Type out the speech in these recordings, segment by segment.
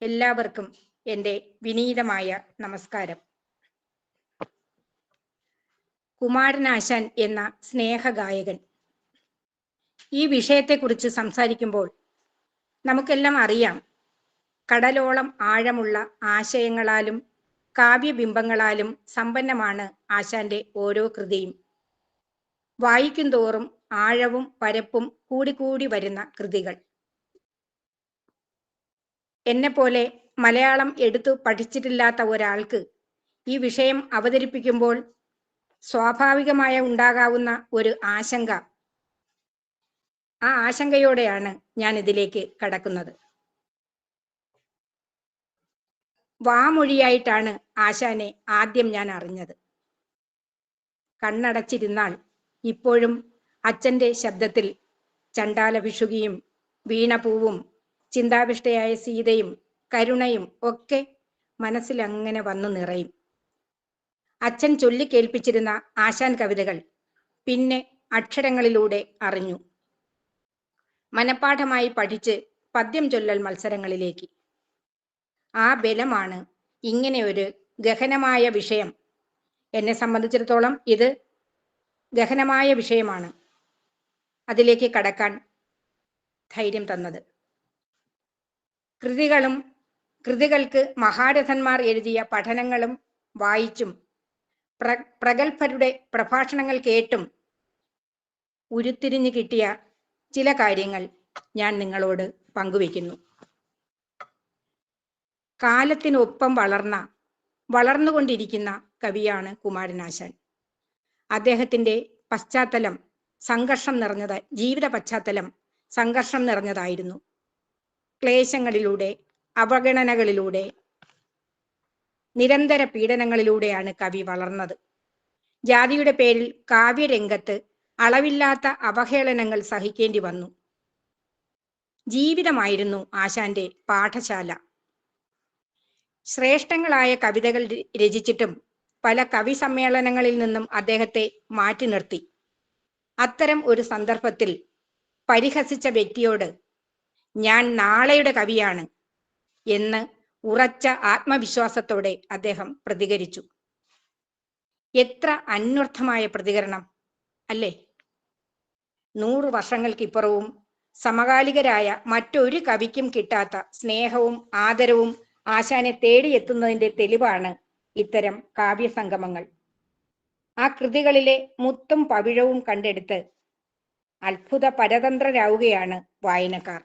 എല്ലാവർക്കും എൻ്റെ വിനീതമായ നമസ്കാരം. കുമാരനാശാൻ എന്ന സ്നേഹഗായകൻ. ഈ വിഷയത്തെക്കുറിച്ച് സംസാരിക്കുമ്പോൾ നമുക്കെല്ലാം അറിയാം, കടലോളം ആഴമുള്ള ആശയങ്ങളാലും കാവ്യബിംബങ്ങളാലും സമ്പന്നമാണ് ആശാന്റെ ഓരോ കൃതിയും. വായിക്കും തോറും ആഴവും പരപ്പും കൂടിക്കൂടി വരുന്ന കൃതികൾ. എന്നെപ്പോലെ മലയാളം എടുത്തു പഠിച്ചിട്ടില്ലാത്ത ഒരാൾക്ക് ഈ വിഷയം അവതരിപ്പിക്കുമ്പോൾ സ്വാഭാവികമായ ഉണ്ടാകാവുന്ന ഒരു ആശങ്ക, ആ ആശങ്കയോടെയാണ് ഞാൻ ഇതിലേക്ക് കടക്കുന്നത്. വാമൊഴിയായിട്ടാണ് ആശാനെ ആദ്യം ഞാൻ അറിഞ്ഞത്. കണ്ണടച്ചിരുന്നാൽ ഇപ്പോഴും അച്ഛൻ്റെ ശബ്ദത്തിൽ ചണ്ടാല ഭിഷുകിയും വീണപൂവും ചിന്താവിഷ്ടയായ സീതയും കരുണയും ഒക്കെ മനസ്സിലങ്ങനെ വന്നു നിറയും. അച്ഛൻ ചൊല്ലിക്കേൽപ്പിച്ചിരുന്ന ആശാൻ കവിതകൾ പിന്നെ അക്ഷരങ്ങളിലൂടെ അറിഞ്ഞു. മനപ്പാഠമായി പഠിച്ച് പദ്യം ചൊല്ലൽ മത്സരങ്ങളിലേക്ക്. ആ ബലമാണ് ഇങ്ങനെ ഒരു ഗഹനമായ വിഷയം, എന്നെ സംബന്ധിച്ചിടത്തോളം ഇത് ഗഹനമായ വിഷയമാണ്, അതിലേക്ക് കടക്കാൻ ധൈര്യം തന്നത്. കൃതികൾക്ക് മഹാരഥന്മാർ എഴുതിയ പഠനങ്ങളും വായിച്ചും പ്രഗത്ഭരുടെ പ്രഭാഷണങ്ങൾ കേട്ടും ഉരുത്തിരിഞ്ഞു കിട്ടിയ ചില കാര്യങ്ങൾ ഞാൻ നിങ്ങളോട് പങ്കുവയ്ക്കുന്നു. കാലത്തിനൊപ്പം വളർന്നുകൊണ്ടിരിക്കുന്ന കവിയാണ് കുമാരനാശാൻ. അദ്ദേഹത്തിൻ്റെ പശ്ചാത്തലം ജീവിത പശ്ചാത്തലം സംഘർഷം നിറഞ്ഞതായിരുന്നു. ക്ലേശങ്ങളിലൂടെ, അവഗണനകളിലൂടെ, നിരന്തര പീഡനങ്ങളിലൂടെയാണ് കവി വളർന്നത്. ജാതിയുടെ പേരിൽ കാവ്യരംഗത്ത് അളവില്ലാത്ത അവഹേളനങ്ങൾ സഹിക്കേണ്ടി വന്നു. ജീവിതമായിരുന്നു ആശാന്റെ പാഠശാല. ശ്രേഷ്ഠങ്ങളായ കവിതകൾ രചിച്ചിട്ടും പല കവി സമ്മേളനങ്ങളിൽ നിന്നും അദ്ദേഹത്തെ മാറ്റി നിർത്തി. അത്തരം ഒരു സന്ദർഭത്തിൽ പരിഹസിച്ച വ്യക്തിയോട് ഞാൻ നാളെയുടെ കവിയാണ് എന്ന് ഉറച്ച ആത്മവിശ്വാസത്തോടെ അദ്ദേഹം പ്രതികരിച്ചു. എത്ര അന്വർത്ഥമായ പ്രതികരണം അല്ലേ! 100 വർഷങ്ങൾക്കിപ്പുറവും സമകാലികരായ മറ്റൊരു കവിക്കും കിട്ടാത്ത സ്നേഹവും ആദരവും ആശാനെ തേടിയെത്തുന്നതിൻ്റെ തെളിവാണ് ഇത്തരം കാവ്യസംഗമങ്ങൾ. ആ കൃതികളിലെ മുത്തും പവിഴവും കണ്ടെടുത്ത് അത്ഭുത പരതന്ത്രരാവുകയാണ് വായനക്കാർ.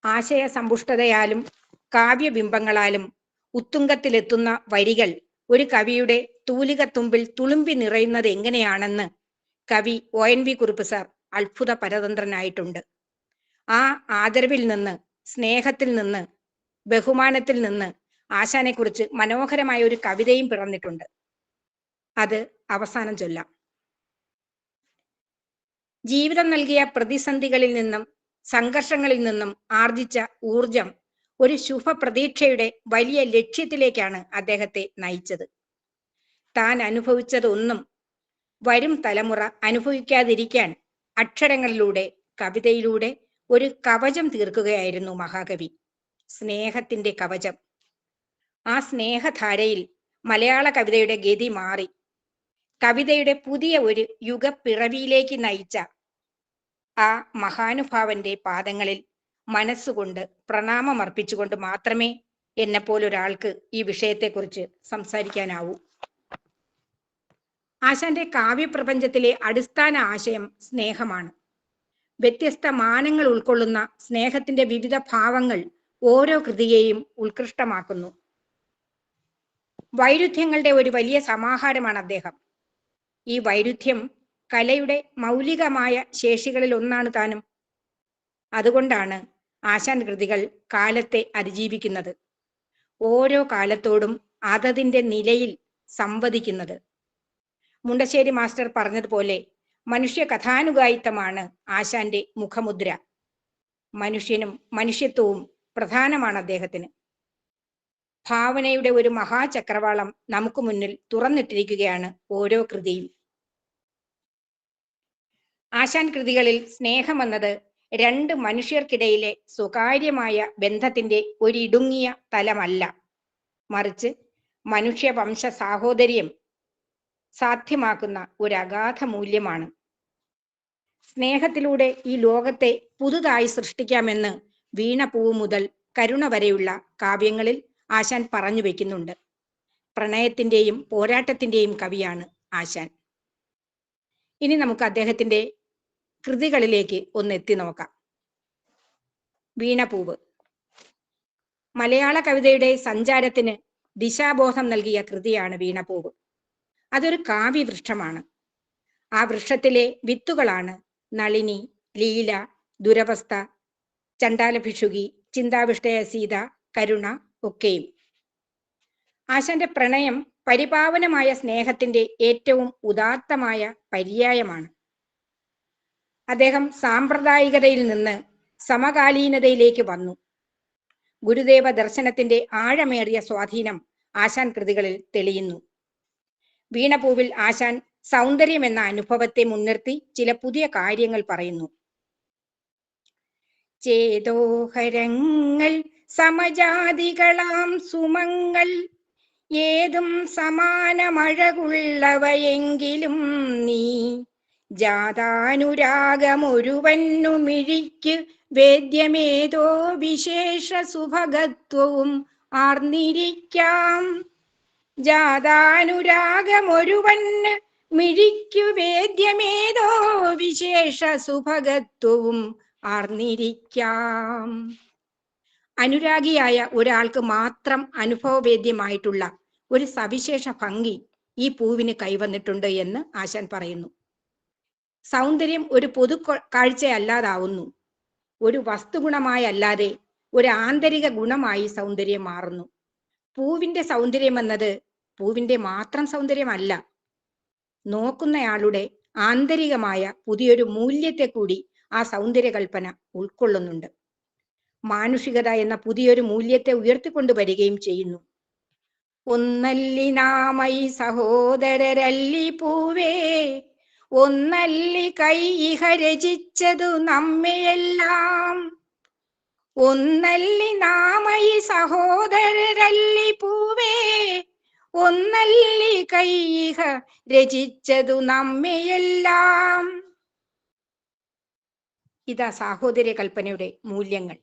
ആശയസമ്പുഷ്ടതയാലും കാവ്യബിംബങ്ങളാലും ഉത്തുംഗത്തിലെത്തുന്ന വരികൾ ഒരു കവിയുടെ തൂലികത്തുമ്പിൽ തുളുമ്പി നിറയുന്നത് എങ്ങനെയാണെന്ന് കവി ONV കുറുപ്പ് സാർ അത്ഭുത പരതന്ത്രനായിട്ടുണ്ട്. ആ ആദരവിൽ നിന്ന്, സ്നേഹത്തിൽ നിന്ന്, ബഹുമാനത്തിൽ നിന്ന് ആശാനെക്കുറിച്ച് മനോഹരമായ ഒരു കവിതയും പിറന്നിട്ടുണ്ട്. അത് അവസാനം ചൊല്ലാം. ജീവിതം നൽകിയ പ്രതിസന്ധികളിൽ നിന്നും സംഘർഷങ്ങളിൽ നിന്നും ആർജിച്ച ഊർജം ഒരു ശുഭപ്രതീക്ഷയുടെ വലിയ ലക്ഷ്യത്തിലേക്കാണ് അദ്ദേഹത്തെ നയിച്ചത്. താൻ അനുഭവിച്ചതൊന്നും വരും തലമുറ അനുഭവിക്കാതിരിക്കാൻ അക്ഷരങ്ങളിലൂടെ, കവിതയിലൂടെ ഒരു കവചം തീർക്കുകയായിരുന്നു മഹാകവി. സ്നേഹത്തിന്റെ കവചം. ആ സ്നേഹധാരയിൽ മലയാള കവിതയുടെ ഗതി മാറി. കവിതയുടെ പുതിയ ഒരു യുഗപ്പിറവിയിലേക്ക് നയിച്ച ആ മഹാനുഭാവന്റെ പാദങ്ങളിൽ മനസ്സുകൊണ്ട് പ്രണാമമർപ്പിച്ചുകൊണ്ട് മാത്രമേ എന്നെപ്പോലൊരാൾക്ക് ഈ വിഷയത്തെക്കുറിച്ച് സംസാരിക്കാനാവൂ. ആശാന്റെ കാവ്യപ്രപഞ്ചത്തിലെ അടിസ്ഥാന ആശയം സ്നേഹമാണ്. വ്യത്യസ്ത മാനങ്ങൾ ഉൾക്കൊള്ളുന്ന സ്നേഹത്തിന്റെ വിവിധ ഭാവങ്ങൾ ഓരോ കൃതിയെയും ഉത്കൃഷ്ടമാക്കുന്നു. വൈരുദ്ധ്യങ്ങളുടെ ഒരു വലിയ സമാഹാരമാണ് അദ്ദേഹം. ഈ വൈരുദ്ധ്യം കലയുടെ മൗലികമായ ശേഷികളിൽ ഒന്നാണ് താനും. അതുകൊണ്ടാണ് ആശാൻ കൃതികൾ കാലത്തെ അതിജീവിക്കുന്നത്, ഓരോ കാലത്തോടും അതതിൻ്റെ നിലയിൽ സംവദിക്കുന്നത്. മുണ്ടശ്ശേരി മാസ്റ്റർ പറഞ്ഞതുപോലെ മനുഷ്യ കഥാനുഗായിത്വമാണ് ആശാന്റെ മുഖമുദ്ര. മനുഷ്യനും മനുഷ്യത്വവും പ്രധാനമാണ് അദ്ദേഹത്തിന്. ഭാവനയുടെ ഒരു മഹാചക്രവാളം നമുക്ക് മുന്നിൽ തുറന്നിട്ടിരിക്കുകയാണ് ഓരോ കൃതിയും. ആശാൻ കൃതികളിൽ സ്നേഹമെന്നത് രണ്ട് മനുഷ്യർക്കിടയിലെ സ്വകാര്യമായ ബന്ധത്തിന്റെ ഒരിടുങ്ങിയ തലമല്ല, മറിച്ച് മനുഷ്യവംശ സാഹോദര്യം സാധ്യമാക്കുന്ന ഒരു അഗാധ മൂല്യമാണ്. സ്നേഹത്തിലൂടെ ഈ ലോകത്തെ പുതുതായി സൃഷ്ടിക്കാമെന്ന് വീണപൂവ് മുതൽ കരുണ വരെയുള്ള കാവ്യങ്ങളിൽ ആശാൻ പറഞ്ഞു വെക്കുന്നുണ്ട്. പ്രണയത്തിന്റെയും പോരാട്ടത്തിന്റെയും കവിയാണ് ആശാൻ. ഇനി നമുക്ക് അദ്ദേഹത്തിന്റെ കൃതികളിലേക്ക് ഒന്ന് എത്തി നോക്കാം. വീണപൂവ് മലയാള കവിതയുടെ സഞ്ചാരത്തിന് ദിശാബോധം നൽകിയ കൃതിയാണ് വീണപൂവ്. അതൊരു കാവ്യവൃക്ഷമാണ്. ആ വൃക്ഷത്തിലെ വിത്തുകളാണ് നളിനി, ലീല, ദുരവസ്ഥ, ചണ്ടാലഭിഷുകി, ചിന്താവിഷ്ടയ സീത, കരുണ ഒക്കെയും. ആശാന്റെ പ്രണയം പരിപാവനമായ സ്നേഹത്തിന്റെ ഏറ്റവും ഉദാത്തമായ പര്യായമാണ്. അദ്ദേഹം സാമ്പ്രദായികതയിൽ നിന്ന് സമകാലീനതയിലേക്ക് വന്നു. ഗുരുദേവ ദർശനത്തിന്റെ ആഴമേറിയ സ്വാധീനം ആശാൻ കൃതികളിൽ തെളിയുന്നു. വീണപൂവിൽ ആശാൻ സൗന്ദര്യം എന്ന അനുഭവത്തെ മുൻനിർത്തി ചില പുതിയ കാര്യങ്ങൾ പറയുന്നു. ചേതോഹരങ്ങൾ സമജാതികളാം സുമങ്ങൾ ഏതും സമാനമഴകുള്ളവയെങ്കിലും നീ ജാതാനുരാഗമൊരുവന്നു മിഴിക്ക് വേദ്യമേതോ വിശേഷ സുഭഗത്വവും ആർന്നിരിക്കാം. ജാതാനുരാഗമൊരുവന് മിഴിക്കു വേദ്യമേതോ വിശേഷ സുഭഗത്വവും ആർന്നിരിക്കാം. അനുരാഗിയായ ഒരാൾക്ക് മാത്രം അനുഭവവേദ്യമായിട്ടുള്ള ഒരു സവിശേഷ ഭംഗി ഈ പൂവിന് കൈവന്നിട്ടുണ്ട് എന്ന് ആശാൻ പറയുന്നു. സൗന്ദര്യം ഒരു പൊതു കാഴ്ചയല്ലാതാവുന്നു. ഒരു വസ്തുഗുണമായല്ലാതെ ഒരു ആന്തരിക ഗുണമായി സൗന്ദര്യം മാറുന്നു. പൂവിന്റെ സൗന്ദര്യം എന്നത് പൂവിന്റെ മാത്രം സൗന്ദര്യമല്ല, നോക്കുന്നയാളുടെ ആന്തരികമായ പുതിയൊരു മൂല്യത്തെ കൂടി ആ സൗന്ദര്യകൽപ്പന ഉൾക്കൊള്ളുന്നുണ്ട്. മാനുഷികത എന്ന പുതിയൊരു മൂല്യത്തെ ഉയർത്തിക്കൊണ്ടുവരികയും ചെയ്യുന്നു. ഒന്നല്ലി നാമൈ സഹോദരരല്ലി പൂവേ, ഒന്നല്ലി കൈ ഇഹ രചിച്ചതു നമ്മയെല്ലാം. ഒന്നല്ലി നാമൈ സഹോദരരല്ലി പൂവേ, ഒന്നല്ലി കൈ ഇഹ രചിച്ചതു നമ്മയെല്ലാം. ഇതാ സാഹോദര്യ കൽപ്പനയുടെ മൂല്യങ്ങൾ.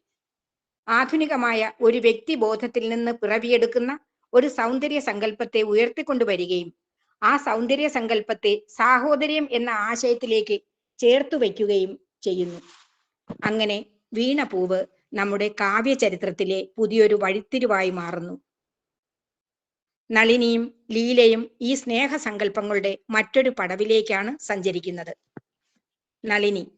ആധുനികമായ ഒരു വ്യക്തിബോധത്തിൽ നിന്ന് പിറവിയെടുക്കുന്ന ഒരു സൗന്ദര്യ സങ്കല്പത്തെ ഉയർത്തിക്കൊണ്ടുവരികയും ആ സൗന്ദര്യ സങ്കല്പത്തെ സാഹോദര്യം എന്ന ആശയത്തിലേക്ക് ചേർത്തു വയ്ക്കുകയും ചെയ്യുന്നു. അങ്ങനെ വീണപൂവ് നമ്മുടെ കാവ്യചരിത്രത്തിലെ പുതിയൊരു വഴിത്തിരിവായി മാറുന്നു. നളിനിയും ലീലയും ഈ സ്നേഹസങ്കല്പങ്ങളുടെ മറ്റൊരു പടവിലേക്കാണ് സഞ്ചരിക്കുന്നത്. നളിനി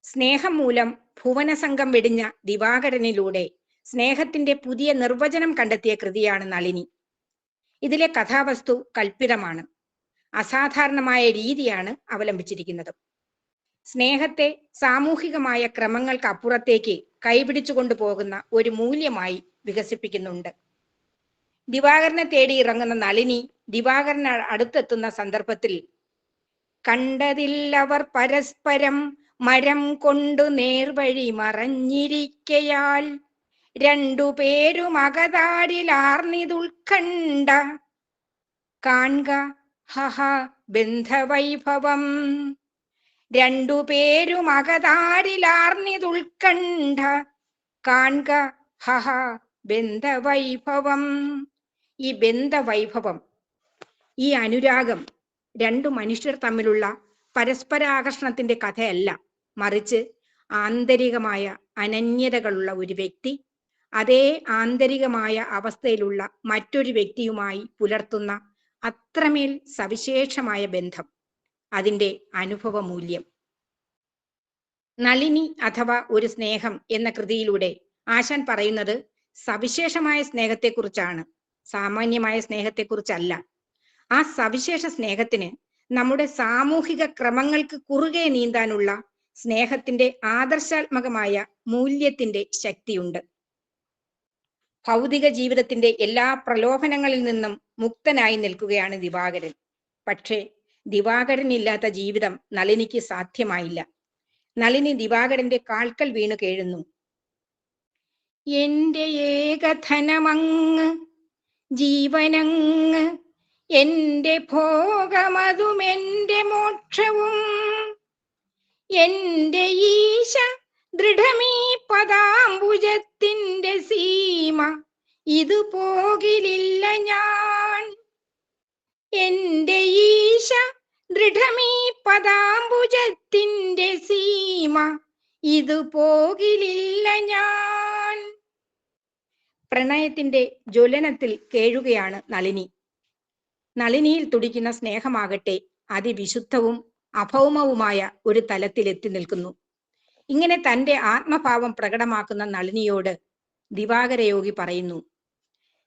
സ്നേഹം മൂലം ഭുവനസംഘം വെടിഞ്ഞ ദിവാകരനിലൂടെ സ്നേഹത്തിന്റെ പുതിയ നിർവചനം കണ്ടെത്തിയ കൃതിയാണ് നളിനി. ഇതിലെ കഥാവസ്തു കൽപ്പിതമാണ്. അസാധാരണമായ രീതിയാണ് അവലംബിച്ചിരിക്കുന്നത്. സ്നേഹത്തെ സാമൂഹികമായ ക്രമങ്ങൾക്ക് അപ്പുറത്തേക്ക് കൈപിടിച്ചുകൊണ്ടു പോകുന്ന ഒരു മൂല്യമായി വികസിപ്പിക്കുന്നുണ്ട്. ദിവാകരനെ തേടി ഇറങ്ങുന്ന നളിനി ദിവാകരൻ അടുത്തെത്തുന്ന സന്ദർഭത്തിൽ കണ്ടതില്ലവർ പരസ്പരം മരം കൊണ്ടു നേർവഴി മറഞ്ഞിരിക്കയാൽ രണ്ടുപേരും അകതാരിലാർന്നിതുൾക്കണ്ട കാൺക ഹഹ ബന്ധവൈഭവം. രണ്ടുപേരും അകതാരിലാർന്നിതുൾക്കണ്ട കാൺക ഹഹ ബന്ധവൈഭവം. ഈ ബന്ധവൈഭവം, ഈ അനുരാഗം രണ്ടു മനുഷ്യർ തമ്മിലുള്ള പരസ്പരാകർഷണത്തിന്റെ കഥയല്ല, മറിച്ച് ആന്തരികമായ അനന്യതകളുള്ള ഒരു വ്യക്തി അതേ ആന്തരികമായ അവസ്ഥയിലുള്ള മറ്റൊരു വ്യക്തിയുമായി പുലർത്തുന്ന അത്രമേൽ സവിശേഷമായ ബന്ധം, അതിൻ്റെ അനുഭവ മൂല്യം. നളിനി അഥവാ ഒരു സ്നേഹം എന്ന കൃതിയിലൂടെ ആശാൻ പറയുന്നത് സവിശേഷമായ സ്നേഹത്തെക്കുറിച്ചാണ്, സാമാന്യമായ സ്നേഹത്തെക്കുറിച്ചല്ല. ആ സവിശേഷ സ്നേഹത്തിന് നമ്മുടെ സാമൂഹിക ക്രമങ്ങൾക്ക് കുറുകെ നീന്താനുള്ള സ്നേഹത്തിന്റെ ആദർശാത്മകമായ മൂല്യത്തിന്റെ ശക്തിയുണ്ട്. ഭൗതിക ജീവിതത്തിന്റെ എല്ലാ പ്രലോഭനങ്ങളിൽ നിന്നും മുക്തനായി നിൽക്കുകയാണ് ദിവാകരൻ. പക്ഷേ ദിവാകരനില്ലാത്ത ജീവിതം നളിനിക്ക് സാധ്യമായില്ല. നളിനി ദിവാകരന്റെ കാൽക്കൽ വീണു കേഴുന്നു. എന്റെ ഏകധനമങ്ങ്, ജീവനങ്ങ്, എന്റെ ഭോഗമതും എന്റെ മോക്ഷവും, എന്റെ ഈശ ദൃഢമീ പദാംബുജത്തിന്റെ സീമ, ഇത് പോകിലില്ല ഞാൻ. എന്റെ ഈശ ദൃഢമീ പദാംബുജത്തിന്റെ സീമ, ഇത് പോകിലില്ല ഞാൻ. പ്രണയത്തിന്റെ ജ്വലനത്തിൽ കേഴുകയാണ് നളിനി. നളിനിയിൽ തുടിക്കുന്ന സ്നേഹമാകട്ടെ അതിവിശുദ്ധവും അഭൗമവുമായ ഒരു തലത്തിലെത്തി നിൽക്കുന്നു. ഇങ്ങനെ തന്റെ ആത്മഭാവം പ്രകടമാക്കുന്ന നളിനിയോട് ദിവാകരയോഗി പറയുന്നു: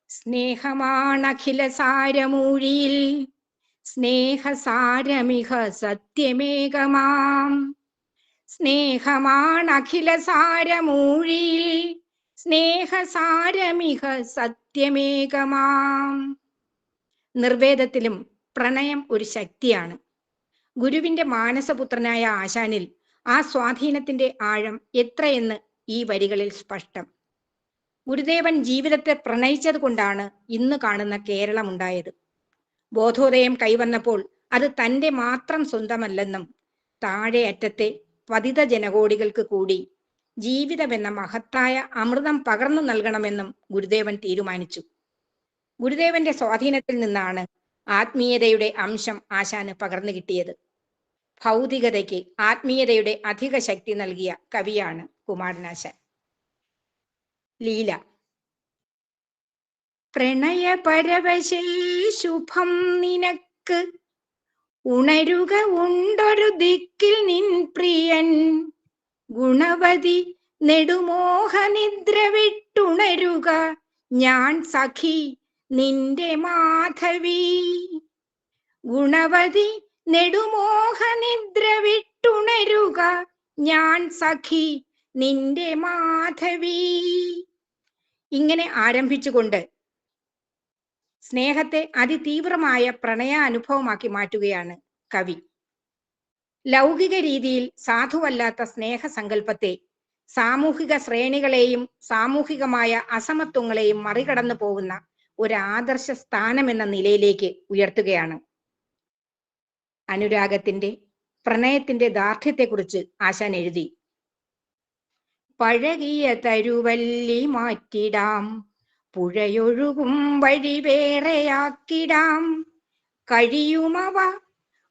സ്നേഹമാണഖില സാരമൂഴിയിൽ, സ്നേഹസാരമിഹ സത്യമേകമാം. സ്നേഹമാണഖില സാരമൂഴിയിൽ, സ്നേഹസാരമിഹ സത്യമേകമാം. നിർവേദത്തിലും പ്രണയം ഒരു ശക്തിയാണ്. ഗുരുവിന്റെ മാനസപുത്രനായ ആശാനിൽ ആ സ്വാധീനത്തിന്റെ ആഴം എത്രയെന്ന് ഈ വരികളിൽ സ്പഷ്ടം. ഗുരുദേവൻ ജീവിതത്തെ പ്രണയിച്ചത് കൊണ്ടാണ് ഇന്ന് കാണുന്ന കേരളം ഉണ്ടായത്. ബോധോദയം കൈവന്നപ്പോൾ അത് തന്റെ മാത്രം സ്വന്തമല്ലെന്നും താഴെ അറ്റത്തെ പതിത ജനകോടികൾക്ക് കൂടി ജീവിതമെന്ന മഹത്തായ അമൃതം പകർന്നു നൽകണമെന്നും ഗുരുദേവൻ തീരുമാനിച്ചു. ഗുരുദേവന്റെ സ്വാധീനത്തിൽ നിന്നാണ് ആത്മീയതയുടെ അംശം ആശാന് പകർന്നു കിട്ടിയത്. ഭൗതികതയ്ക്ക് ആത്മീയതയുടെ അധിക ശക്തി നൽകിയ കവിയാണ് കുമാരനാശാൻ. ലീല. പ്രണയപരവശേ ശുഭം നിനക്ക്, ഉണരുക ഉണ്ടൊരു ദിക്കിൽ നിൻ പ്രിയൻ. ഗുണവതി നെടുമോഹനിദ്ര വിട്ടുണരുക ഞാൻ സഖി നിന്റെ മാധവി. ഗുണവതി നെടുമോഹനിദ്ര വിട്ടുണരുക ഞാൻ സഖി നിന്റെ മാധവി. ഇങ്ങനെ ആരംഭിച്ചുകൊണ്ട് സ്നേഹത്തെ അതിതീവ്രമായ പ്രണയാനുഭവമാക്കി മാറ്റുകയാണ് കവി. ലൗകിക രീതിയിൽ സാധുവല്ലാത്ത സ്നേഹസങ്കല്പത്തെ സാമൂഹിക ശ്രേണികളെയും സാമൂഹികമായ അസമത്വങ്ങളെയും മറികടന്നു പോകുന്ന ഒരു ആദർശ സ്ഥാനമെന്ന നിലയിലേക്ക് ഉയർത്തുകയാണ്. അനുരാഗത്തിന്റെ പ്രണയത്തിന്റെ ദാർഢ്യത്തെക്കുറിച്ച് ആശാൻ എഴുതി: പഴകിയ തരുവല്ലി മാറ്റിടാം, പുഴയൊഴുകും വഴി വേറെയാക്കിടാം. കഴിയുമവ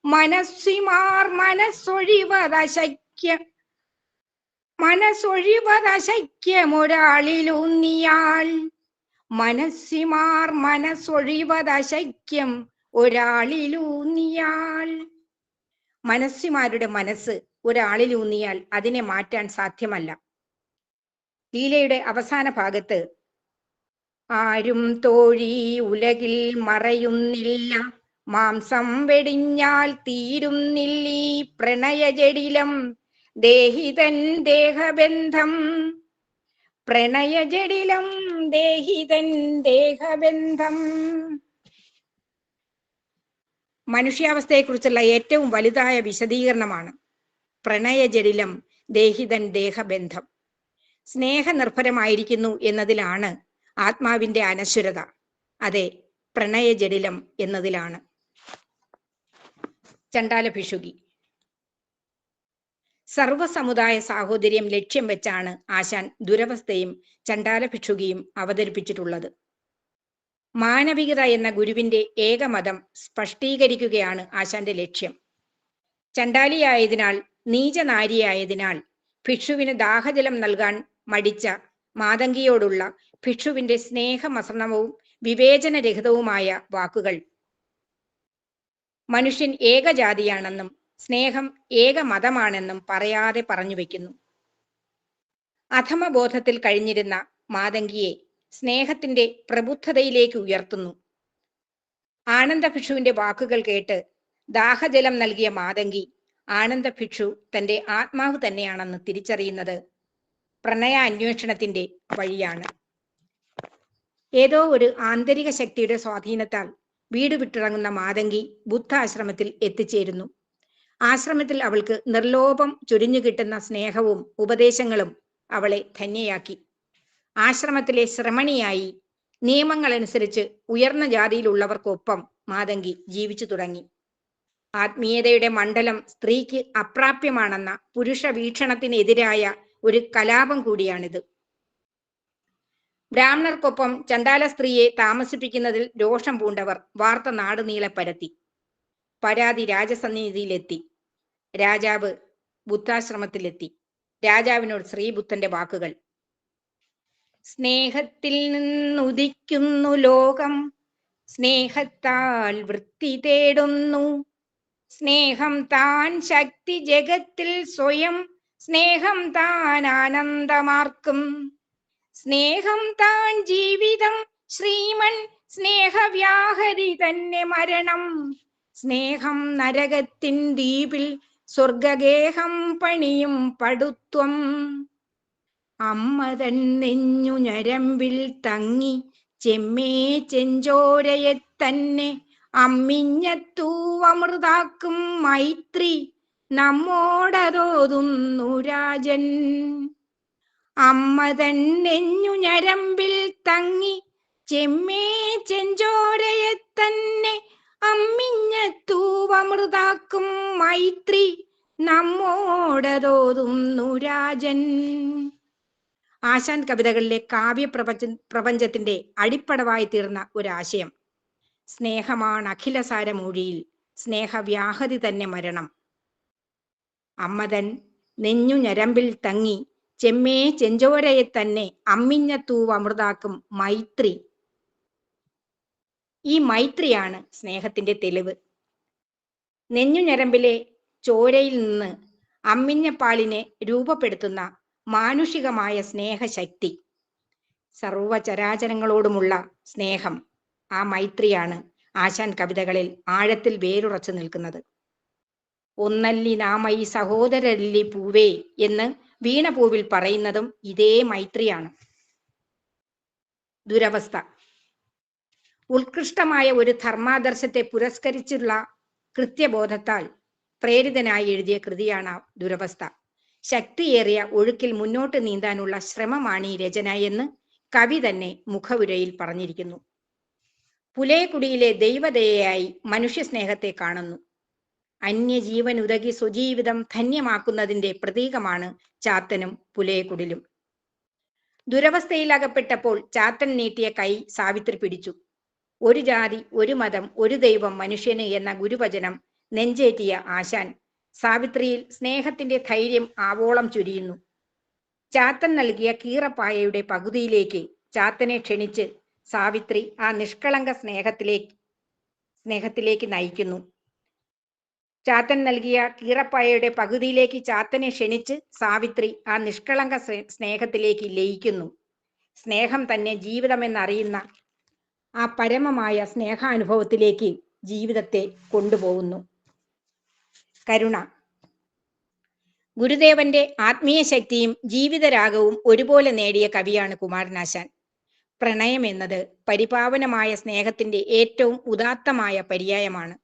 മനസ്സിമാർ മനസ്സൊഴിവതശക്യമൊരാളിലൂന്നിയാൽ. മനസ്സിമാർ മനസ്സൊഴിവതശക്യം ഒരാളിലൂന്നിയാൽ. മനസ്സിമാരുടെ മനസ്സ് ഒരാളിലൂന്നിയാൽ അതിനെ മാറ്റാൻ സാധ്യമല്ല. ലീലയുടെ അവസാന ഭാഗത്ത് ആരും തോഴി ഉലകിൽ മറയുന്നില്ല, മാംസം വെടിഞ്ഞാൽ തീരുന്നില്ലീ പ്രണയജടിലം ദേഹിതൻ ദേഹബന്ധം. പ്രണയജടിലം ദേഹിതൻ ദേഹബന്ധം. മനുഷ്യാവസ്ഥയെക്കുറിച്ചുള്ള ഏറ്റവും വലുതായ വിശദീകരണമാണ് പ്രണയജടിലം ദേഹിതൻ ദേഹബന്ധം. സ്നേഹനിർഭരമായിരിക്കുന്നു എന്നതിലാണ് ആത്മാവിന്റെ അനശ്വരത. അതെ, പ്രണയജടിലം എന്നതിലാണ്. ചണ്ടാല ഭിക്ഷുകി. സർവസമുദായ സാഹോദര്യം ലക്ഷ്യം വെച്ചാണ് ആശാൻ ദുരവസ്ഥയും ചണ്ടാല ഭിക്ഷുകിയും അവതരിപ്പിച്ചിട്ടുള്ളത്. മാനവികത എന്ന ഗുരുവിന്റെ ഏകമതം സ്പഷ്ടീകരിക്കുകയാണ് ആശാന്റെ ലക്ഷ്യം. ചണ്ടാലിയായതിനാൽ, നീചനാരിയായതിനാൽ ഭിക്ഷുവിന് ദാഹജലം നൽകാൻ മടിച്ച മാതങ്കിയോടുള്ള ഭിക്ഷുവിന്റെ സ്നേഹമസൃണവും വിവേചനരഹിതവുമായ വാക്കുകൾ മനുഷ്യൻ ഏകജാതിയാണെന്നും സ്നേഹം ഏകമതമാണെന്നും പറയാതെ പറഞ്ഞു വെക്കുന്നു. അധമബോധത്തിൽ കഴിഞ്ഞിരുന്ന മാതങ്കിയെ സ്നേഹത്തിന്റെ പ്രബുദ്ധതയിലേക്ക് ഉയർത്തുന്നു. ആനന്ദ ഭിക്ഷുവിന്റെ വാക്കുകൾ കേട്ട് ദാഹജലം നൽകിയ മാതങ്കി ആനന്ദ ഭിക്ഷു തന്റെ ആത്മാവ് തന്നെയാണെന്ന് തിരിച്ചറിയുന്നത് പ്രണയ അന്വേഷണത്തിന്റെ വഴിയാണ്. ഏതോ ഒരു ആന്തരിക ശക്തിയുടെ സ്വാധീനത്താൽ വീട് വിട്ടിറങ്ങുന്ന മാതങ്കി ബുദ്ധാശ്രമത്തിൽ എത്തിച്ചേരുന്നു. ആശ്രമത്തിൽ അവൾക്ക് നിർലോഭം ചൊരിഞ്ഞു കിട്ടുന്ന സ്നേഹവും ഉപദേശങ്ങളും അവളെ ധന്യയാക്കി. ആശ്രമത്തിലെ ശ്രമണിയായി നിയമങ്ങളനുസരിച്ച് ഉയർന്ന ജാതിയിലുള്ളവർക്കൊപ്പം മാതങ്കി ജീവിച്ചു തുടങ്ങി. ആത്മീയതയുടെ മണ്ഡലം സ്ത്രീക്ക് അപ്രാപ്യമാണെന്ന പുരുഷ വീക്ഷണത്തിനെതിരായ ഒരു കലാപം കൂടിയാണിത്. ബ്രാഹ്മണർക്കൊപ്പം ചണ്ടാല സ്ത്രീയെ താമസിപ്പിക്കുന്നതിൽ രോഷം പൂണ്ടവർ വാർത്ത നാടുനീളെ പരത്തി. പരാതി രാജസന്നിധിയിലെത്തി. രാജാവ് ബുദ്ധാശ്രമത്തിലെത്തി. രാജാവിനോട് ശ്രീബുദ്ധന്റെ വാക്കുകൾ: സ്നേഹത്തിൽ നിന്നുദിക്കുന്നു ലോകം, സ്നേഹത്താൽ വൃത്തി തേടുന്നു. സ്നേഹം താൻ ശക്തി ജഗത്തിൽ സ്വയം, സ്നേഹം താൻ ആനന്ദമാർക്കും. സ്നേഹം താൻ ജീവിതം ശ്രീമൻ, സ്നേഹവ്യാഹരി തന്നെ മരണം. സ്നേഹം നരകത്തിൻ ദ്വീപിൽ സ്വർഗഗേഹം പണിയും പടുത്വം. അമ്മ തൻ നെഞ്ഞു ഞരമ്പിൽ തങ്ങി ചെമ്മേ ചെഞ്ചോരയെ തന്നെ അമ്മിഞ്ഞത്തൂവമൃതാക്കും മൈത്രി നമ്മോടതോതുന്നു രാജൻ. അമ്മ തൻ നെഞ്ഞു ഞരമ്പിൽ തങ്ങി ചെമ്മേ ചെഞ്ചോരയെ തന്നെ അമ്മിഞ്ഞത്തൂവമൃതാക്കും മൈത്രി നമ്മോടതോതുന്നു രാജൻ. ആശാൻ കവിതകളിലെ പ്രപഞ്ചത്തിന്റെ അടിപ്പടവായി തീർന്ന ഒരാശയം. സ്നേഹമാണ് അഖിലസാരമൂഴിയിൽ, സ്നേഹവ്യാഹതി തന്നെ മരണം. അമ്മതൻ നെഞ്ഞു ഞരമ്പിൽ തങ്ങി ചെമ്മേ ചെഞ്ചോരയെ തന്നെ അമ്മിഞ്ഞത്തൂവ് അമൃതാക്കും മൈത്രി. ഈ മൈത്രിയാണ് സ്നേഹത്തിന്റെ തെളിവ്. നെഞ്ഞു ഞരമ്പിലെ ചോരയിൽ നിന്ന് അമ്മിഞ്ഞപ്പാലിനെ രൂപപ്പെടുത്തുന്ന മാനുഷികമായ സ്നേഹശക്തി, സർവചരാചരങ്ങളോടുമുള്ള സ്നേഹം, ആ മൈത്രിയാണ് ആശാൻ കവിതകളിൽ ആഴത്തിൽ വേരുറച്ചു നിൽക്കുന്നത്. ഒന്നല്ലി നാമൈ സഹോദരല്ലി പൂവേ എന്ന് വീണപൂവിൽ പറയുന്നതും ഇതേ മൈത്രിയാണ്. ദുരവസ്ഥ. ഉത്കൃഷ്ടമായ ഒരു ധർമാദർശത്തെ പുരസ്കരിച്ചുള്ള കൃത്യബോധത്താൽ പ്രേരിതനായി എഴുതിയ കൃതിയാണ് ദുരവസ്ഥ. ശക്തിയേറിയ ഒഴുക്കിൽ മുന്നോട്ട് നീന്താനുള്ള ശ്രമമാണ് ഈ രചന എന്ന് കവി തന്നെ മുഖവുരയിൽ പറഞ്ഞിരിക്കുന്നു. പുലയക്കുടിയിലെ ദൈവദയയായി മനുഷ്യസ്നേഹത്തെ കാണുന്നു. അന്യജീവൻ ഉതകി സ്വജീവിതം ധന്യമാക്കുന്നതിന്റെ പ്രതീകമാണ് ചാത്തനും പുലയക്കുടിലും. ദുരവസ്ഥയിലകപ്പെട്ടപ്പോൾ ചാത്തൻ നീട്ടിയ കൈ സാവിത്രി പിടിച്ചു. ഒരു ജാതി, ഒരു മതം, ഒരു ദൈവം മനുഷ്യന് എന്ന ഗുരുവചനം നെഞ്ചേറ്റിയ ആശാൻ സാവിത്രിയിൽ സ്നേഹത്തിന്റെ ധൈര്യം ആവോളം ചൊരിയുന്നു. ചാത്തൻ നൽകിയ കീറപ്പായയുടെ പകുതിയിലേക്ക് ചാത്തനെ ക്ഷണിച്ച് സാവിത്രി ആ നിഷ്കളങ്ക സ്നേഹത്തിലേക്ക് നയിക്കുന്നു. ചാത്തൻ നൽകിയ കീറപ്പായയുടെ പകുതിയിലേക്ക് ചാത്തനെ ക്ഷണിച്ച് സാവിത്രി ആ നിഷ്കളങ്ക സ്നേഹത്തിലേക്ക് ലയിക്കുന്നു. സ്നേഹം തന്നെ ജീവിതമെന്നറിയുന്ന ആ പരമമായ സ്നേഹാനുഭവത്തിലേക്ക് ജീവിതത്തെ കൊണ്ടുപോകുന്നു. കരുണ. ഗുരുദേവന്റെ ആത്മീയ ശക്തിയും ജീവിതരാഗവും ഒരുപോലെ നേടിയ കവിയാണ് കുമാരനാശാൻ. പ്രണയം എന്നത് പരിപാവനമായ സ്നേഹത്തിന്റെ ഏറ്റവും ഉദാത്തമായ പര്യായമാണ്.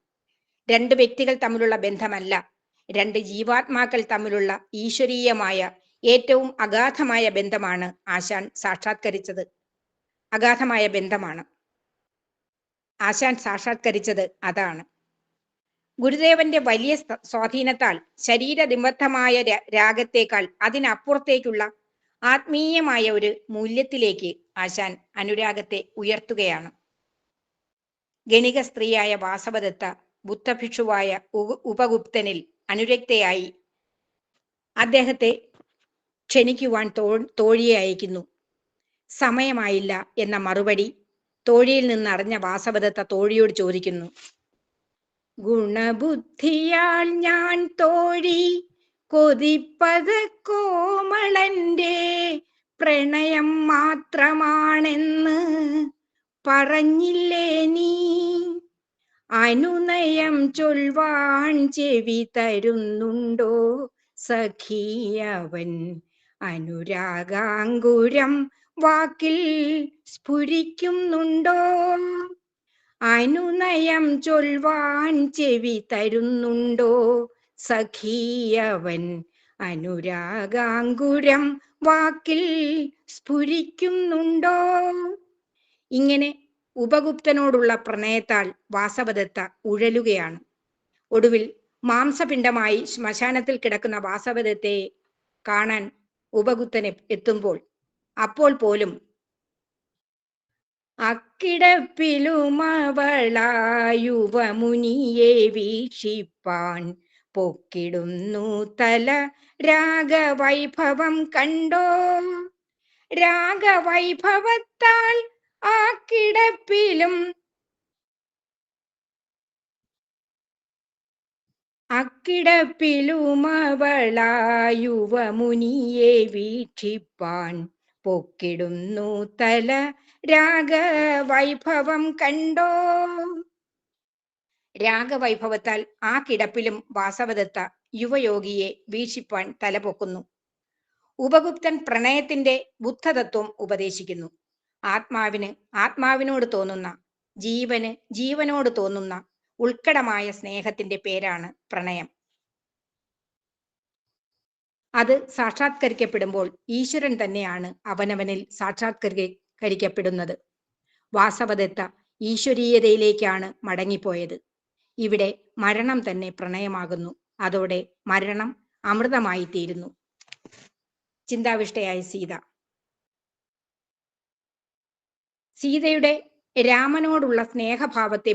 രണ്ട് വ്യക്തികൾ തമ്മിലുള്ള ബന്ധമല്ല, രണ്ട് ജീവാത്മാക്കൾ തമ്മിലുള്ള ഈശ്വരീയമായ ഏറ്റവും അഗാധമായ ബന്ധമാണ് ആശാൻ സാക്ഷാത്കരിച്ചത്. അഗാധമായ ബന്ധമാണ് ആശാൻ സാക്ഷാത്കരിച്ചത്. അതാണ് ഗുരുദേവന്റെ വലിയ സ്വാധീനത്താൽ ശരീരനിബദ്ധമായ രാഗത്തേക്കാൾ അതിനപ്പുറത്തേക്കുള്ള ആത്മീയമായ ഒരു മൂല്യത്തിലേക്ക് ആശാൻ അനുരാഗത്തെ ഉയർത്തുകയാണ്. ഗണിക സ്ത്രീയായ വാസവദത്ത ബുദ്ധഭിക്ഷുവായ ഉപഗുപ്തനിൽ അനുരക്തയായി അദ്ദേഹത്തെ ക്ഷണിക്കുവാൻ തോഴിയെ അയക്കുന്നു. സമയമായില്ല എന്ന മറുപടി തോഴിയിൽ നിന്നറിഞ്ഞ വാസവദത്ത തോഴിയോട് ചോദിക്കുന്നു: ഗുണബുദ്ധിയാൽ ഞാൻ തോഴി കൊതിപ്പത് കോമളന്റെ പ്രണയം മാത്രമാണെന്ന് പറഞ്ഞില്ലേ നീ? അനുനയം ചൊൽവാൻ ചെവി തരുന്നുണ്ടോ സഖിയവൻ? അനുരാഗാങ്കുരം വാക്കിൽ സ്ഫുരിക്കുന്നുണ്ടോ? അനുനയം ചൊൽവാൻ ചെവി തരുന്നുണ്ടോ സഖീയവൻ അനുരാഗാങ്കുരം വാക്കിൽ സ്ഫുരിക്കുന്നുണ്ടോ? ഇങ്ങനെ ഉപഗുപ്തനോടുള്ള പ്രണയത്താൽ വാസവദത്ത ഉഴലുകയാണ്. ഒടുവിൽ മാംസപിണ്ഡമായി ശ്മശാനത്തിൽ കിടക്കുന്ന വാസവദത്തയെ കാണാൻ ഉപഗുപ്തൻ എത്തുമ്പോൾ അപ്പോൾ പോലും അക്കിടപ്പിലുമവളായുവമുനിയെ വീക്ഷിപ്പാൻ പൊക്കിടുന്നു തല രാഗവൈഭവം കണ്ടോ? രാഗവൈഭവത്താൽ ആ കിടപ്പിലും അക്കിടപ്പിലുമവളായുവമുനിയെ വീക്ഷിപ്പാൻ പൊക്കിടുന്നു തല രാഗവൈഭവം കണ്ടോ? രാഗവൈഭവത്താൽ ആ കിടപ്പിലും വാസവദത്ത യുവയോഗിയെ വീക്ഷിപ്പാൻ തലപൊക്കുന്നു. ഉപഗുപ്തൻ പ്രണയത്തിന്റെ ബുദ്ധതത്വം ഉപദേശിക്കുന്നു. ആത്മാവിന് ആത്മാവിനോട് തോന്നുന്ന, ജീവന് ജീവനോട് തോന്നുന്ന ഉത്കടമായ സ്നേഹത്തിന്റെ പേരാണ് പ്രണയം. അത് സാക്ഷാത്കരിക്കപ്പെടുമ്പോൾ ഈശ്വരൻ തന്നെയാണ് അവനവനിൽ സാക്ഷാത്കരിക്കപ്പെടുന്നത്. വാസവദത്ത ഈശ്വരീയതയിലേക്കാണ് മടങ്ങിപ്പോയത്. ഇവിടെ മരണം തന്നെ പ്രണയമാകുന്നു. അതോടെ മരണം അമൃതമായി തീരുന്നു. ചിന്താവിഷ്ടയായ സീത. സീതയുടെ രാമനോടുള്ള സ്നേഹഭാവത്തെ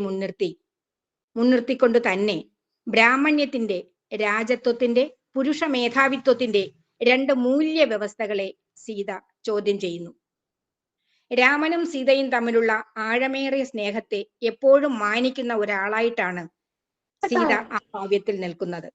മുൻനിർത്തിക്കൊണ്ട് തന്നെ ബ്രാഹ്മണ്യത്തിന്റെ, രാജത്വത്തിന്റെ, പുരുഷ മേധാവിത്വത്തിന്റെ രണ്ട് മൂല്യ വ്യവസ്ഥകളെ സീത ചോദ്യം ചെയ്യുന്നു. രാമനും സീതയും തമ്മിലുള്ള ആഴമേറിയ സ്നേഹത്തെ എപ്പോഴും മാനിക്കുന്ന ഒരാളായിട്ടാണ് സീത ആ കാവ്യത്തിൽ നിൽക്കുന്നത്.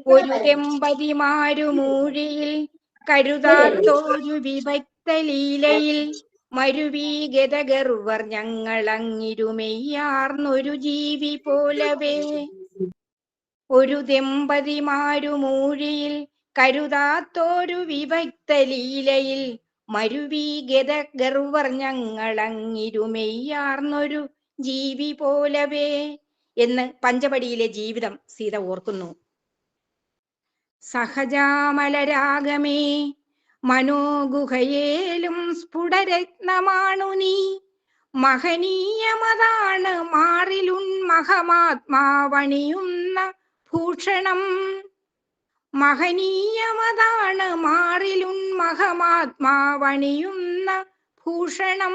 ഒരു ദമ്പതിമാരുമൂഴിയിൽ കരുതാത്തോരു വിഭക്ത ലീലയിൽ മരുവീ ഗതഗർവർ ഞങ്ങളങ്ങിരുമെയ്യാർന്നൊരു ജീവി പോലവേ. ഒരു ദമ്പതിമാരുമൂഴിയിൽ കരുതാത്തോരു വിഭക്ത ലീലയിൽ മരുവീ ഗതഗർവർ ഞങ്ങളങ്ങിരുമെയ്യാർന്നൊരു ജീവി പോലവേ എന്ന് പഞ്ചവടിയിലെ ജീവിതം സീത ഓർക്കുന്നു. സഹജാമലരാഗമേ മനോഗുഹയേലും സ്ഫുടരത്നമാണു നീ. മഹനീയമതാണ് മാറിലുൺമഹമാത്മാവണിയുന്ന ഭൂഷണം. മഹനീയമതാണ് മാറിലുൺമഹമാത്മാവണിയുന്ന ഭൂഷണം.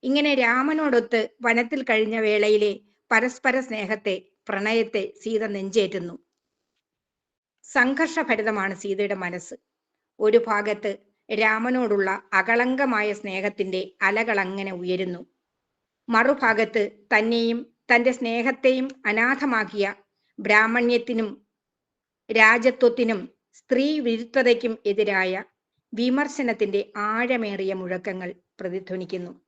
ഇങ്ങനെ രാമനോടൊത്ത് വനത്തിൽ കഴിഞ്ഞ വേളയിലെ പരസ്പര സ്നേഹത്തെ, പ്രണയത്തെ സീത നെഞ്ചേറ്റുന്നു. സംഘർഷഭരിതമാണ് സീതയുടെ മനസ്സ്. ഒരു ഭാഗത്ത് രാമനോടുള്ള അകളങ്കമായ സ്നേഹത്തിന്റെ അലകളങ്ങനെ ഉയരുന്നു. മറുഭാഗത്ത് തന്നെയും തന്റെ സ്നേഹത്തെയും അനാഥമാക്കിയ ബ്രാഹ്മണ്യത്തിനും രാജത്വത്തിനും സ്ത്രീ വിരുദ്ധതയ്ക്കും എതിരായ വിമർശനത്തിന്റെ ആഴമേറിയ മുഴക്കങ്ങൾ പ്രതിധ്വനിക്കുന്നു.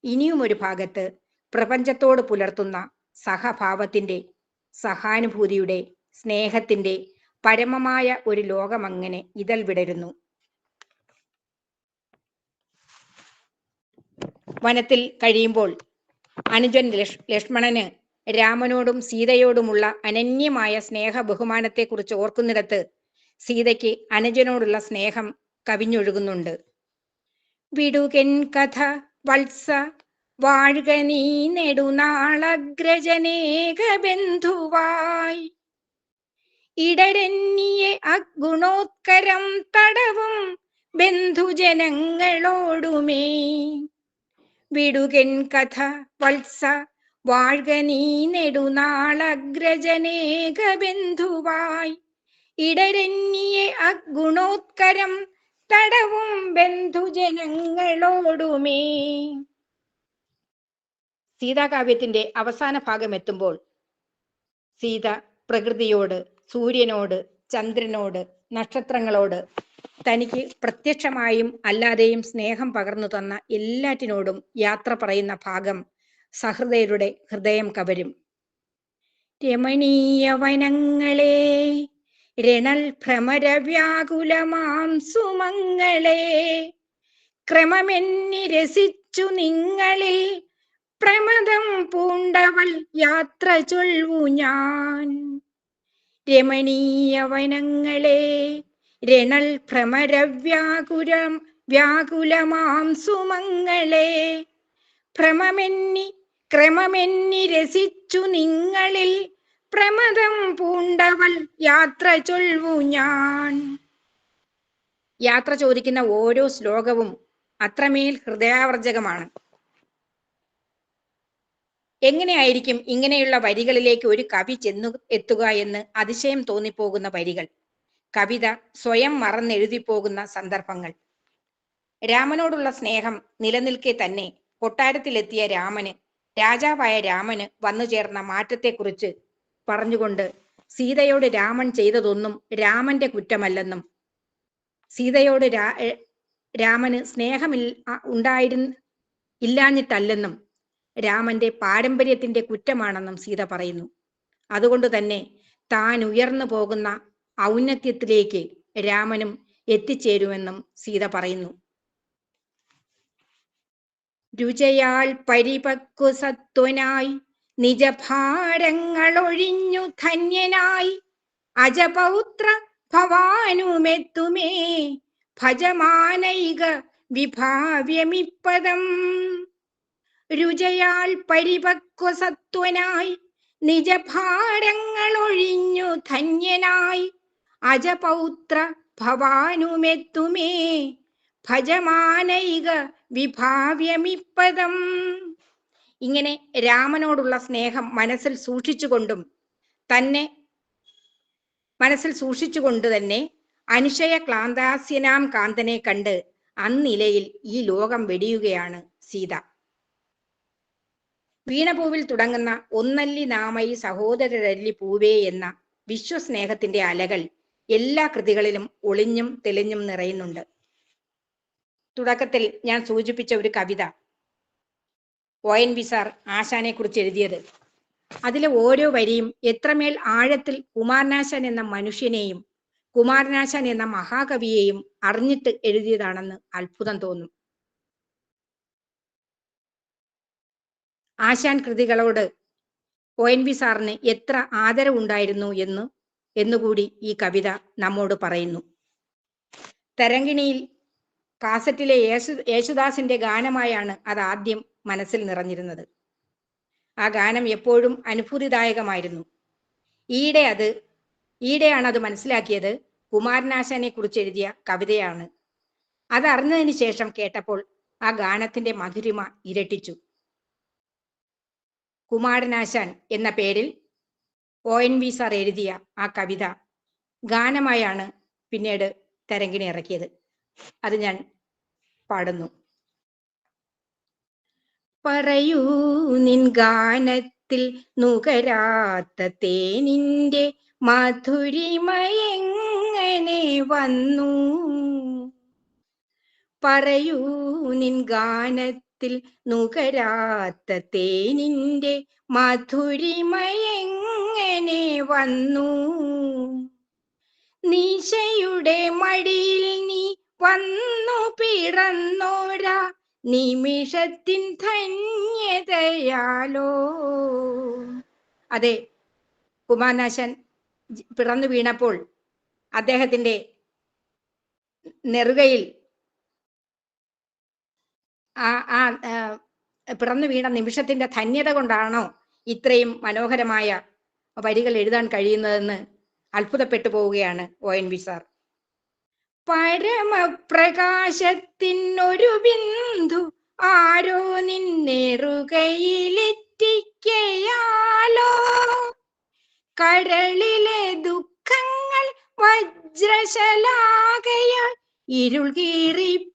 ഇനിയും ഒരു ഭാഗത്ത് പ്രപഞ്ചത്തോട് പുലർത്തുന്ന സഹഭാവത്തിന്റെ, സഹാനുഭൂതിയുടെ, സ്നേഹത്തിന്റെ പരമമായ ഒരു ലോകമങ്ങനെ ഇതൾ വിടരുന്നു. വനത്തിൽ കഴിയുമ്പോൾ അനുജൻ ലക്ഷ്മണന് രാമനോടും സീതയോടുമുള്ള അനന്യമായ സ്നേഹ ബഹുമാനത്തെക്കുറിച്ച് ഓർക്കുന്നിടത്ത് സീതയ്ക്ക് അനുജനോടുള്ള സ്നേഹം കവിഞ്ഞൊഴുകുന്നുണ്ട്. വിടുകൻ കഥ വത്സ വാഴുക നീ നെടുനാളഗ്രജനേക ബന്ധുവായി. ഇടരന്യെ അഗുണോത്കരം തടവും ബന്ധുജനങ്ങളോടുമേ. വിടുകൻ കഥ വത്സ വാഴ്ക നീ നെടുനാളഗ്രജനേക ബന്ധുവായി. ഇടരന്യെ അഗുണോത്കരം തടവും ബന്ധുജനങ്ങളോടുമേ. സീതാകാവ്യത്തിന്റെ അവസാന ഭാഗം എത്തുമ്പോൾ സീത പ്രകൃതിയോട്, സൂര്യനോട്, ചന്ദ്രനോട്, നക്ഷത്രങ്ങളോട്, തനിക്ക് പ്രത്യക്ഷമായും അല്ലാതെയും സ്നേഹം പകർന്നു തന്ന എല്ലാറ്റിനോടും യാത്ര പറയുന്ന ഭാഗം സഹൃദയരുടെ ഹൃദയം കവരും. രമണീയ വനങ്ങളെ, രണൽ ഭ്രമര വ്യാകുലമാം സുമങ്ങളെ, ക്രമമെന്നി രസിച്ചു നിങ്ങളിൽ പ്രമദം പൂണ്ടവൾ യാത്ര ചൊൽവു ഞാൻ. രമണീയ വനങ്ങളെ രണൽ വ്യാകുലമാം സുമങ്ങളെ, ക്രമമെന്നി രസിച്ചു നിങ്ങളിൽ, പ്രമദം പൂണ്ടവൾ യാത്ര ചൊൽവു ഞാൻ. യാത്ര ചോദിക്കുന്ന ഓരോ ശ്ലോകവും അത്രമേൽ ഹൃദയാവർജകമാണ്. എങ്ങനെയായിരിക്കും ഇങ്ങനെയുള്ള വരികളിലേക്ക് ഒരു കവി ചെന്നു എത്തുക എന്ന് അതിശയം തോന്നിപ്പോകുന്ന വരികൾ. കവിത സ്വയം മറന്നെഴുതിപ്പോകുന്ന സന്ദർഭങ്ങൾ. രാമനോടുള്ള സ്നേഹം നിലനിൽക്കെ തന്നെ കൊട്ടാരത്തിലെത്തിയ രാജാവായ രാമന് വന്നു ചേർന്ന മാറ്റത്തെക്കുറിച്ച് പറഞ്ഞുകൊണ്ട് സീതയോട് രാമൻ ചെയ്തതൊന്നും രാമന്റെ കുറ്റമല്ലെന്നും, സീതയോട് രാമന് ഇല്ലാഞ്ഞിട്ടല്ലെന്നും, രാമന്റെ പാരമ്പര്യത്തിന്റെ കുറ്റമാണെന്നും സീത പറയുന്നു. അതുകൊണ്ട് തന്നെ താൻ ഉയർന്നു പോകുന്ന ഔന്നത്യത്തിലേക്ക് രാമനും എത്തിച്ചേരുമെന്നും സീത പറയുന്നു. രുചയാൽ പരിപക്വസത്വനായി നിജഭാരങ്ങളൊഴിഞ്ഞു ധന്യനായി, അജപൗത്ര ഭവാനുമെത്തുമേ ഭജമാനൈക വിഭാവ്യമിപ്പദം. രുചയാൽ പരിപക്വസത്വനായി നിജഭാരങ്ങളൊഴിഞ്ഞു ധന്യനായി, അജപൗത്ര ഭവാനുമെത്തുമേ ഭജമാനൈക വിഭാവ്യമിപ്പദം. ഇങ്ങനെ രാമനോടുള്ള സ്നേഹം മനസ്സിൽ സൂക്ഷിച്ചുകൊണ്ട് തന്നെ അനുശയ ക്ലാന്താസ്യനാം കാന്തനെ കണ്ട് അന്നിലയിൽ ഈ ലോകം വെടിയുകയാണ് സീത. വീണപൂവിൽ തുടങ്ങുന്ന ഒന്നല്ലി നാമൈ സഹോദരരല്ലി പൂവേ എന്ന വിശ്വസ്നേഹത്തിന്റെ അലകൾ എല്ലാ കൃതികളിലും ഒളിഞ്ഞും തെളിഞ്ഞും നിറയുന്നുണ്ട്. തുടക്കത്തിൽ ഞാൻ സൂചിപ്പിച്ച ഒരു കവിത ONV സാർ ആശാനെ കുറിച്ച് എഴുതിയത്, അതിലെ ഓരോ വരിയും എത്രമേൽ ആഴത്തിൽ കുമാരനാശാൻ എന്ന മനുഷ്യനെയും കുമാരനാശാൻ എന്ന മഹാകവിയെയും അറിഞ്ഞിട്ട് എഴുതിയതാണെന്ന് അത്ഭുതം തോന്നും. ആശാൻ കൃതികളോട് ONV സാറിന് എത്ര ആദരവുണ്ടായിരുന്നു എന്നുകൂടി ഈ കവിത നമ്മോട് പറയുന്നു. തരങ്കിണിയിൽ കാസറ്റിലെ യേശുദാസിന്റെ ഗാനമായാണ് അത് ആദ്യം മനസ്സിൽ നിറഞ്ഞിരുന്നത്. ആ ഗാനം എപ്പോഴും അനുഭൂതിദായകമായിരുന്നു. ഈയിടെയാണ് അത് മനസ്സിലാക്കിയത് കുമാരനാശാനെ കുറിച്ച് എഴുതിയ കവിതയാണ്. അതറിഞ്ഞതിന് ശേഷം കേട്ടപ്പോൾ ആ ഗാനത്തിന്റെ മധുരിമ ഇരട്ടിച്ചു. കുമാരനാശാൻ എന്ന പേരിൽ ONV സാർ എഴുതിയ ആ കവിത ഗാനമായാണ് പിന്നീട് തരങ്കിണി ഇറക്കിയത്. അത് ഞാൻ പാടുന്നു. പറയൂ നിൻ ഗാനത്തിൽ നുകരാത്ത തേനിന്റെ മധുരിമയെങ്ങനെ വന്നു? പറയൂ നിൻ ഗാനത്തിൽ നുകരാത്ത തേനിന്റെ മധുരിമയെങ്ങനെ വന്നു? നിശയുടെ മടിയിൽ നീ വന്നു പിറന്നോരാ നിമിഷത്തിൻ ധന്യതയാലോ. അതെ, കുമാരനാശാൻ പിറന്നു വീണപ്പോൾ അദ്ദേഹത്തിന്റെ നെറുകയിൽ പിറന്നു വീണ നിമിഷത്തിന്റെ ധന്യത കൊണ്ടാണോ ഇത്രയും മനോഹരമായ വരികൾ എഴുതാൻ കഴിയുന്നതെന്ന് അത്ഭുതപ്പെട്ടു പോവുകയാണ് ONV സാർ. പരമപ്രകാശത്തിനൊരു ബിന്ദു ആരോ നിന്നെറുകയിലെത്തിക്കയാലോ, കരളിലെ ദുഃഖങ്ങൾ വജ്രശലാകയാൽ ഇരുൾ കീറിപ്പായുകയാലോ.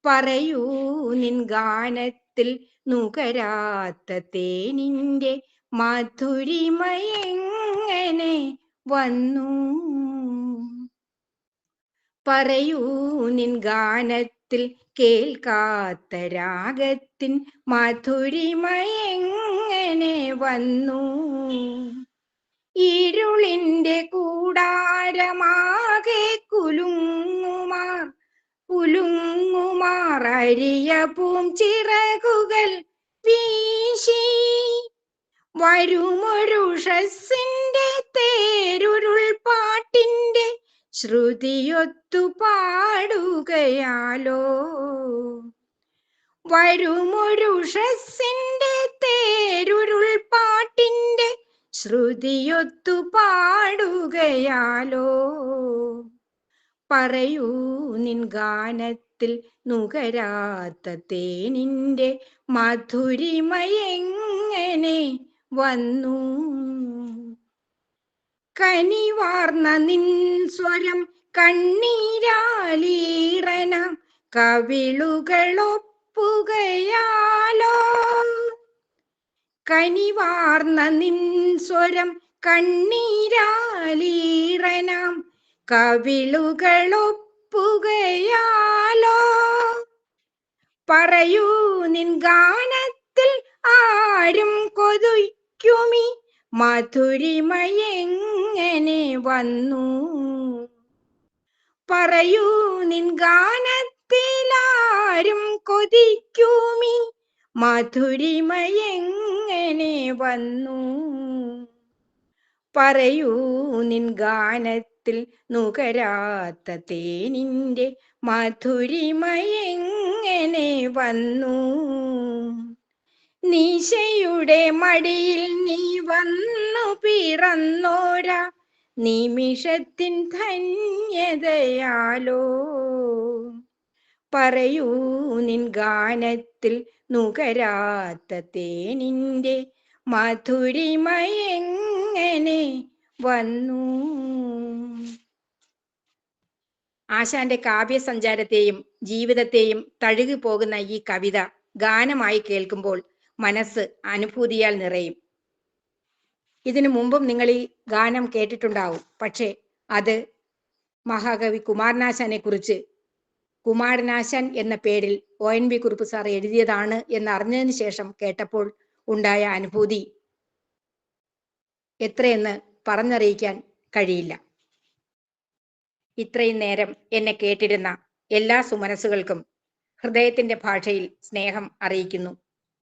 പറയൂ നിൻ ഗാനത്തിൽ നുകരാത്ത തേനിന്റെ മധുരിമയെങ്ങനെ വന്നു? പറയൂ നിൻ ഗാനത്തിൽ കേൾക്കാത്ത രാഗത്തിൻ മധുരിമയെങ്ങനെ വന്നു? ഇരുളിന്റെ കൂടാരമാകെ കുലുങ്ങുമാർ പറക്കുമാറിയ പൂഞ്ചിറകുകൾ വീശി വരുമൊരുഷസ്സിന്റെ തേരുരുൾ പാട്ടിന്റെ ശ്രുതിയൊത്തു പാടുകയാലോ. വരുമൊരുഷസ്സിന്റെ തേരുരുൾ പാട്ടിന്റെ ശ്രുതിയൊത്തു പാടുകയാലോ. പറയൂ നിൻ ഗാനത്തിൽ നുകരാത്ത തേനിന്റെ മധുരിമയെങ്ങനെ വന്നു. കനിവാർന്ന നിൻ സ്വരം കണ്ണീരാലീറനം കവിളുകളൊപ്പുകയാലോ. കനിവാർന്ന നിൻ സ്വരം കണ്ണീരാലീറനം കവിളുകളൊപ്പുകയാലോ. പറയൂ നിൻ ഗാനത്തിൽ ആരും കൊതിക്കുമി മധുരിമയെങ്ങനെ വന്നു. പറയൂ നിൻ ഗാനത്തിൽ ആരും കൊതിക്കുമി മധുരിമയെങ്ങനെ വന്നു. പറയൂ നിൻ ഗാനത്തിൽ നുകരാത്ത തേനിന്റെ മധുരിമയെങ്ങനെ വന്നു. നിശയുടെ മടിയിൽ നീ വന്നു പിറന്നോരാ നിമിഷത്തിൻ ധന്യതയാലോ. പറയൂ നിൻ ഗാനത്തിൽ നുകരാത്ത തേനിന്റെ മധുരിമയെങ്ങനെ വന്നു. ആശാന്റെ കാവ്യസഞ്ചാരത്തെയും ജീവിതത്തെയും തഴുകി പോകുന്ന ഈ കവിത ഗാനമായി കേൾക്കുമ്പോൾ മനസ്സ് അനുഭൂതിയാൽ നിറയും. ഇതിനു മുമ്പും നിങ്ങൾ ഈ ഗാനം കേട്ടിട്ടുണ്ടാവും. പക്ഷേ അത് മഹാകവി കുമാരനാശാനെ കുറിച്ച് കുമാരനാശാൻ എന്ന പേരിൽ ONV കുറുപ്പ് സാർ എഴുതിയതാണ് എന്ന് അറിഞ്ഞതിന് ശേഷം കേട്ടപ്പോൾ ഉണ്ടായ അനുഭൂതി എത്രയെന്ന് പറഞ്ഞറിയിക്കാൻ കഴിയില്ല. ഇത്രയും നേരം എന്നെ കേട്ടിരുന്ന എല്ലാ സുമനസ്സുകൾക്കും ഹൃദയത്തിന്റെ ഭാഷയിൽ സ്നേഹം അറിയിക്കുന്നു.